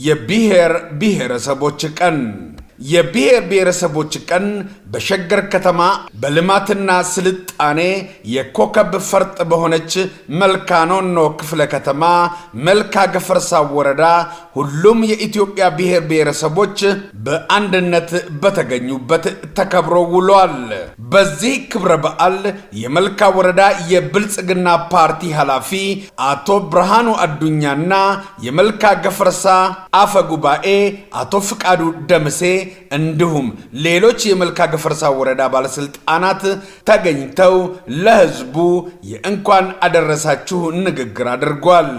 የብሔር ብሔረሰቦች ቀን የብሔር ብሔረሰቦች ቀን በሸገር ከተማ በልማትና ስልጣኔ የኮከብ ፈርጥ በሆነች መልካኖኖ ክፍለ ከተማ መልካ ገፈርሳ ወረዳ ሁሉም የኢትዮጵያ ብሔር ብሔረሰቦች በአንድነት በተገኙበት ተከብሮ ውሏል። በዚህ ክብረ በዓል የመልካ ወረዳ የብልጽግና ፓርቲ ኃላፊ አቶ ብርሃኑ አዱኛና የመልካ ገፈርሳ አፈ ጉባኤ አቶ ፍቃዱ ደምሴ እንዲሁም ሌሎች የመልካ ገፈርሳ ወረዳ ባለስልጣናት ተገኝተው ለህዝቡ የእንኳን አደረሳችሁ ንግግር አድርጓል።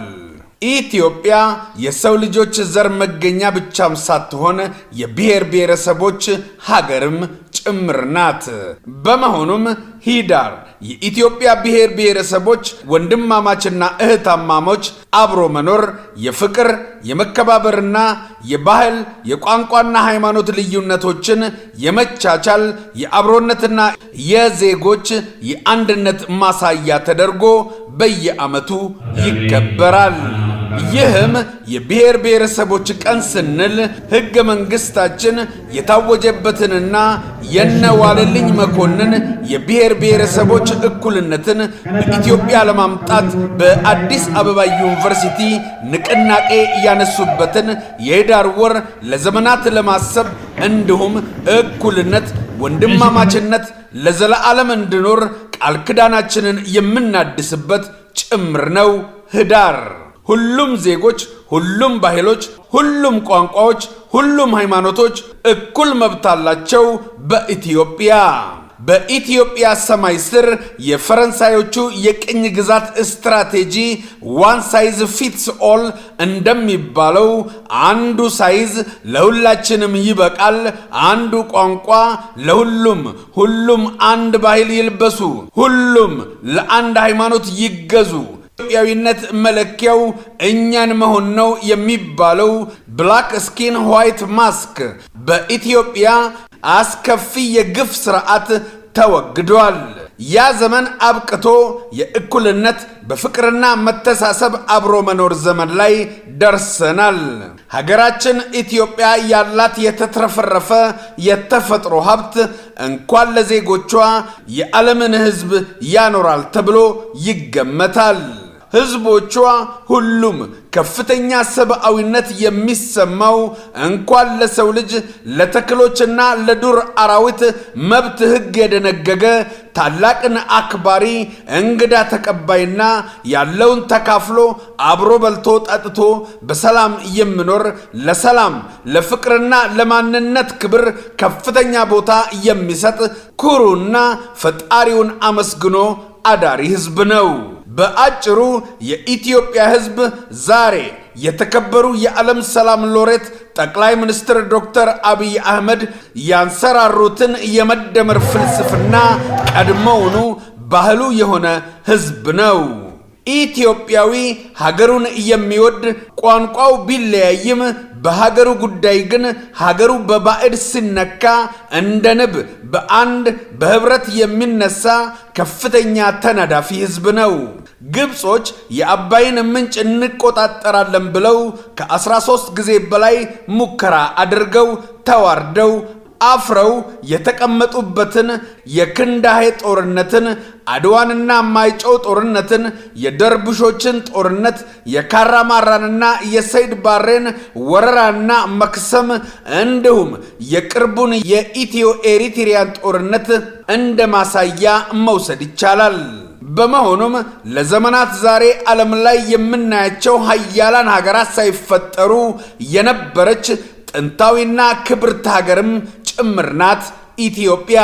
ኢትዮጵያ የሰው ልጆች ዘር መገኛ ብቻም ሳትሆን የብሔር ብሔረሰቦች ሀገርም ጭምር ናት። በመሆኑም ሂዳር የኢትዮጵያ ብሔር ብሔረሰቦች ወንድማማችና እህታማሞች አብሮ መኖር የፍቅር የመከባበርና የባህል የቋንቋና ሃይማኖት ልዩነቶችን የመቻቻል የአብሮነትና የዜጎች የአንድነት ማሳያ ተደርጎ በየዓመቱ ይከበራል። ይህም የብሔር ብሔረሰቦች ቀን ስንል ህገ መንግስታችን የታወጀበትንና የነዋለልኝ መኮንን የብሔር ብሔረሰቦች እኩልነትን በኢትዮጵያ ለማምጣት በአዲስ አበባ ዩኒቨርሲቲ ንቅናቄ ያነሱበትን የህዳር ወር ለዘመናት ለማሰብ እንዲሁም እኩልነት ወንድማማችነት ለዘላለም እንዲኖር ቃል ኪዳናችንን የምናድስበት ጭምር ነው ህዳር። ሁሉም ዜጎች፣ ሁሉም ባህሎች፣ ሁሉም ቋንቋዎች፣ ሁሉም ሃይማኖቶች እኩል መብት አላቸው በኢትዮጵያ። በኢትዮጵያ ሰማይ ስር የፈረንሳዮቹ የቅኝ ግዛት ስትራቴጂ ዋን ሳይዝ ፊትስ ኦል እንደሚባለው አንዱ ሳይዝ ለሁላችንም ይበቃል፣ አንዱ ቋንቋ ለሁሉም፣ ሁሉም አንድ ባህል ይልበሱ፣ ሁሉም ለአንድ ሃይማኖት ይገዙ፣ ኢትዮጵያዊነት መለኪያው እኛን መሆን ነው የሚባለው ብላክ ስኪን ዋይት ማስክ በኢትዮጵያ አስከፊ የግፍ ስርዓት ተወግዷል። ያ ዘመን አብቅቶ የእኩልነት በፍቅርና መተሳሰብ አብሮ መኖር ዘመን ላይ ደርሰናል። ሀገራችን ኢትዮጵያ ያላት የተትረፈረፈ የተፈጥሮ ሀብት እንኳን ለዜጎቿ የዓለምን ሕዝብ ያኖራል ተብሎ ይገመታል። ህዝቦቿ ሁሉም ከፍተኛ ሰብአዊነት የሚሰማው እንኳን ለሰው ልጅ ለተክሎችና ለዱር አራዊት መብት ህግ የደነገገ ታላቅን አክባሪ እንግዳ ተቀባይና ያለውን ተካፍሎ አብሮ በልቶ ጠጥቶ በሰላም የሚኖር ለሰላም ለፍቅርና ለማንነት ክብር ከፍተኛ ቦታ የሚሰጥ ኩሩና ፈጣሪውን አመስግኖ አዳሪ ህዝብ ነው። በአጭሩ የኢትዮጵያ ህዝብ ዛሬ የተከበሩ የዓለም ሰላም ሎሬት ጠቅላይ ሚኒስትር ዶክተር አብይ አህመድ ያንሰራሩትን የመደመር ፍልስፍና ቀድሞውኑ ባህሉ የሆነ ህዝብ ነው። ኢትዮጵያዊ ሀገሩን የሚወድ ቋንቋው ቢለያይም በሀገሩ ጉዳይ ግን ሀገሩ በባዕድ ሲነካ እንደ ንብ በአንድ በህብረት የሚነሳ ከፍተኛ ተናዳፊ ህዝብ ነው። ግብጾች የአባይን ምንጭ እንቆጣጠራለን ብለው ከ13 ጊዜ በላይ ሙከራ አድርገው ተዋርደው አፍረው የተቀመጡበትን የክንዳሄ ጦርነትን፣ አድዋንና ማይጨው ጦርነትን፣ የደርቡሾችን ጦርነት፣ የካራማራንና የሰይድ ባሬን ወረራና መክሰም እንዲሁም የቅርቡን የኢትዮ ኤሪትሪያን ጦርነት እንደ ማሳያ መውሰድ ይቻላል። በመሆኑም ለዘመናት ዛሬ ዓለም ላይ የምናያቸው ሀያላን ሀገራት ሳይፈጠሩ የነበረች ጥንታዊና ክብርት ሀገርም ጭምር ናት ኢትዮጵያ።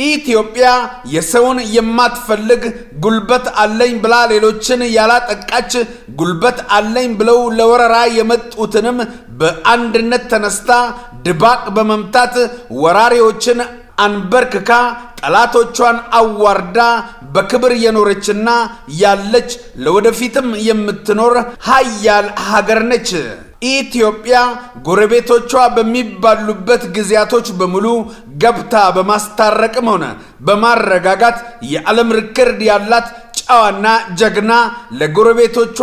ኢትዮጵያ የሰውን የማትፈልግ ጉልበት አለኝ ብላ ሌሎችን ያላጠቃች ጉልበት አለኝ ብለው ለወረራ የመጡትንም በአንድነት ተነስታ ድባቅ በመምታት ወራሪዎችን አንበርክካ ጠላቶቿን አዋርዳ በክብር የኖረችና ያለች ለወደፊትም የምትኖር ሀያል ሀገር ነች። ኢትዮጵያ ጎረቤቶቿ በሚባሉበት ጊዜያቶች በሙሉ ገብታ በማስታረቅም ሆነ በማረጋጋት የዓለም ሪከርድ ያላት ጨዋና ጀግና ለጎረቤቶቿ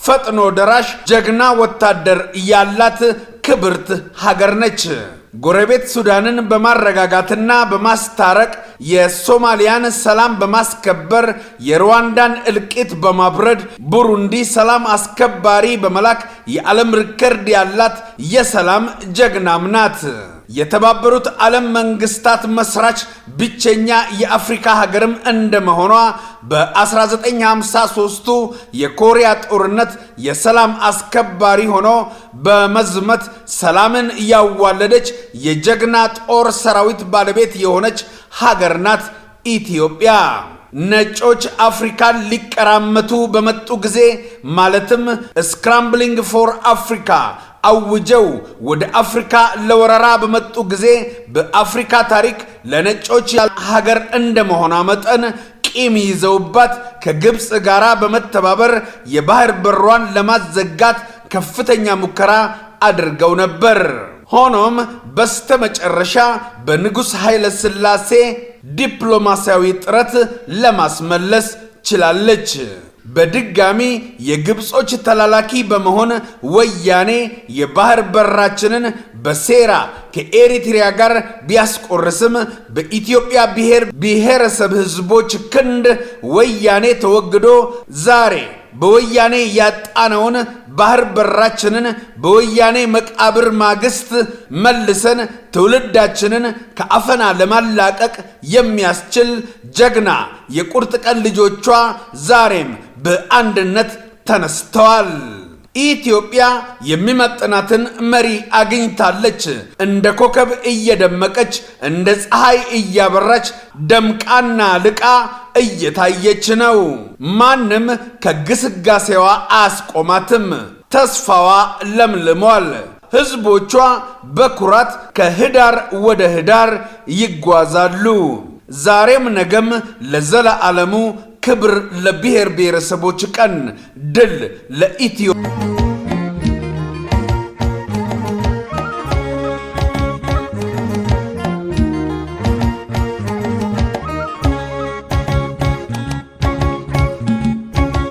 ፈጥኖ ደራሽ ጀግና ወታደር ያላት ክብርት ሀገር ነች። ጎረቤት ሱዳንን በማረጋጋትና በማስታረቅ የሶማሊያን ሰላም በማስከበር የሩዋንዳን እልቂት በማብረድ ቡሩንዲ ሰላም አስከባሪ በመላክ የዓለም ሪከርድ ያላት የሰላም ጀግናም ናት። የተባበሩት ዓለም መንግስታት መስራች ብቸኛ የአፍሪካ ሀገርም እንደመሆኗ በ1953ቱ የኮሪያ ጦርነት የሰላም አስከባሪ ሆኖ በመዝመት ሰላምን ያዋለደች የጀግና ጦር ሰራዊት ባለቤት የሆነች ሀገር ናት ኢትዮጵያ። ነጮች አፍሪካን ሊቀራመቱ በመጡ ጊዜ ማለትም ስክራምብሊንግ ፎር አፍሪካ አውጀው ወደ አፍሪካ ለወረራ በመጡ ጊዜ በአፍሪካ ታሪክ ለነጮች ሀገር እንደመሆኗ መጠን ቂም ይዘውባት ከግብፅ ጋር በመተባበር የባህር በሯን ለማዘጋት ከፍተኛ ሙከራ አድርገው ነበር። ሆኖም በስተመጨረሻ በንጉሥ ኃይለ ሥላሴ ዲፕሎማሲያዊ ጥረት ለማስመለስ ችላለች። በድጋሚ የግብጾች ተላላኪ በመሆን ወያኔ የባህር በራችንን በሴራ ከኤሪትሪያ ጋር ቢያስቆርስም በኢትዮጵያ ብሔረሰብ ህዝቦች ክንድ ወያኔ ተወግዶ ዛሬ በወያኔ ያጣነውን ባህር በራችንን በወያኔ መቃብር ማግስት መልሰን ትውልዳችንን ከአፈና ለማላቀቅ የሚያስችል ጀግና የቁርጥ ቀን ልጆቿ ዛሬም በአንድነት ተነስተዋል። ኢትዮጵያ የሚመጥናትን መሪ አግኝታለች። እንደ ኮከብ እየደመቀች እንደ ፀሐይ እያበራች ደምቃና ልቃ እየታየች ነው። ማንም ከግስጋሴዋ አያስቆማትም። ተስፋዋ ለምልሟል። ህዝቦቿ በኩራት ከህዳር ወደ ህዳር ይጓዛሉ። ዛሬም ነገም ለዘለዓለሙ ክብር ለብሔር ብሔረሰቦች ቀን፣ ድል ለኢትዮጵያ።